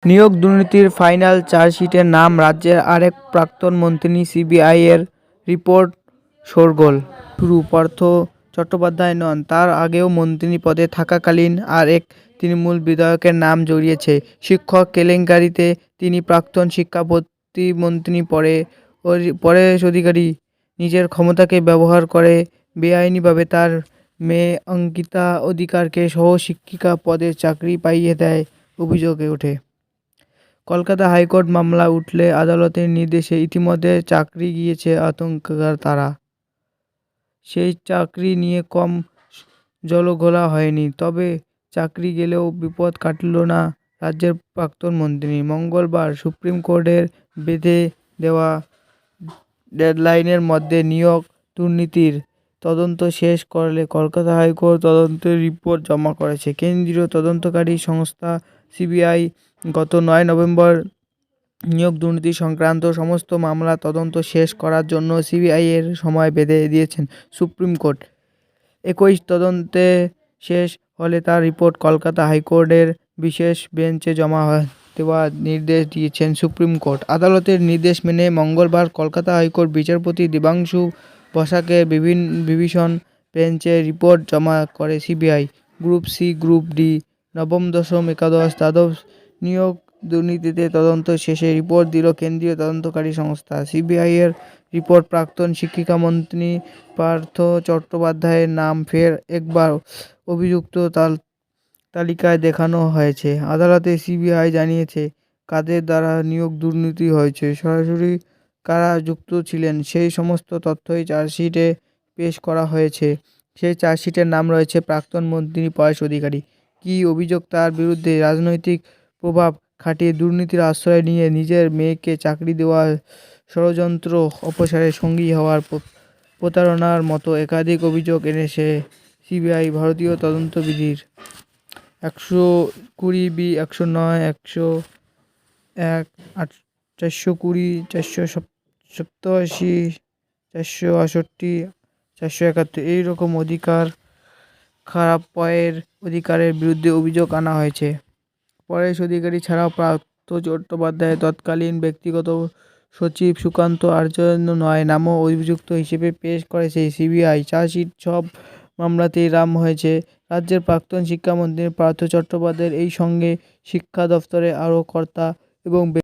নিয়োগ দুর্নীতির ফাইনাল চার্জশিটের নাম রাজ্যের আরেক প্রাক্তন মন্ত্রী। সিবিআইয়ের রিপোর্ট শোরগোল শুরু। পার্থ চট্টোপাধ্যায় নন, তার আগেও মন্ত্রী পদে থাকাকালীন আর এক তৃণমূল বিধায়কের নাম জড়িয়েছে শিক্ষক কেলেঙ্কারিতে। তিনি প্রাক্তন শিক্ষা প্রতিমন্ত্রী। পরেশ অধিকারী নিজের ক্ষমতাকে ব্যবহার করে বেআইনিভাবে তার মেয়ে অঙ্কিতা অধিকারকে সহশিক্ষিকা পদে চাকরি পাইয়ে দেয় অভিযোগে ওঠে। কলকাতা হাইকোর্ট মামলা উঠলে আদালতের নির্দেশে ইতিমধ্যে চাকরি গিয়েছে আতঙ্কার তারা। সেই চাকরি নিয়ে কম জলঘোলা হয়নি। তবে চাকরি গেলেও বিপদ কাটল না রাজ্যের প্রাক্তন মন্ত্রী। মঙ্গলবার সুপ্রিম কোর্টের বেঁধে দেওয়া ডেডলাইনের মধ্যে নিয়োগ দুর্নীতির তদন্ত শেষ করলে কলকাতা হাইকোর্ট তদন্তের রিপোর্ট জমা করেছে কেন্দ্রীয় তদন্তকারী সংস্থা সিবিআই। গত 9 নভেম্বর নিয়োগ দুর্নীতি সংক্রান্ত সমস্ত মামলা তদন্ত শেষ করার জন্য সিবিআইয়ের সময় বেঁধে দিয়েছেন সুপ্রিম কোর্ট। 21 তদন্তে শেষ হলে তার রিপোর্ট কলকাতা হাইকোর্টের বিশেষ বেঞ্চে জমা দেওয়ার নির্দেশ দিয়েছেন সুপ্রিম কোর্ট। আদালতের নির্দেশ মেনে মঙ্গলবার কলকাতা হাইকোর্ট বিচারপতি দেবাংশু বসাকের ডিভিশন বেঞ্চে রিপোর্ট জমা করে CBI. Group C, group D, নবম, দশম, একাদশ, দ্বাদশ নিয়োগ দুর্নীতিতে তদন্ত শেষে রিপোর্ট দিল কেন্দ্রীয় তদন্তকারী সংস্থা সিবিআইয়ের রিপোর্ট। প্রাক্তন শিক্ষামন্ত্রী পার্থ চট্টোপাধ্যায়ের নাম ফের একবার অভিযুক্ত তালিকায় দেখানো হয়েছে। আদালতে সিবিআই জানিয়েছে কাদের দ্বারা নিয়োগ দুর্নীতি হয়েছে, সরাসরি কারা যুক্ত ছিলেন সেই সমস্ত তথ্যই চার্জশিটে পেশ করা হয়েছে। সেই চার্জশিটের নাম রয়েছে প্রাক্তন মন্ত্রী পরেশ অধিকারী। কী অভিযোগ তার বিরুদ্ধে? রাজনৈতিক প্রভাব খাটিয়ে দুর্নীতির আশ্রয় নিয়ে নিজের মেয়েকে চাকরি দেওয়া, ষড়যন্ত্র, অপসারের সঙ্গী হওয়ার প্রতারণার মতো একাধিক অভিযোগ এনেছে সিবিআই। ভারতীয় তদন্তবিধির 120B, 109, 101, 420, 487, 468, 471 এই রকম অধিকার খারাপের অধিকারের বিরুদ্ধে অভিযোগ আনা হয়েছে। পরেশ অধিকারী ছাড়াও পার্থ চট্টোপাধ্যায়ের তৎকালীন ব্যক্তিগত সচিব সুকান্ত আর্যের 9 নামও অভিযুক্ত হিসেবে পেশ করেছে সিবিআই। চার্জশিট সব মামলাতেই নাম হয়েছে রাজ্যের প্রাক্তন শিক্ষামন্ত্রী পার্থ চট্টোপাধ্যায়ের। এই সঙ্গে শিক্ষা দফতরে আরও কর্তা এবং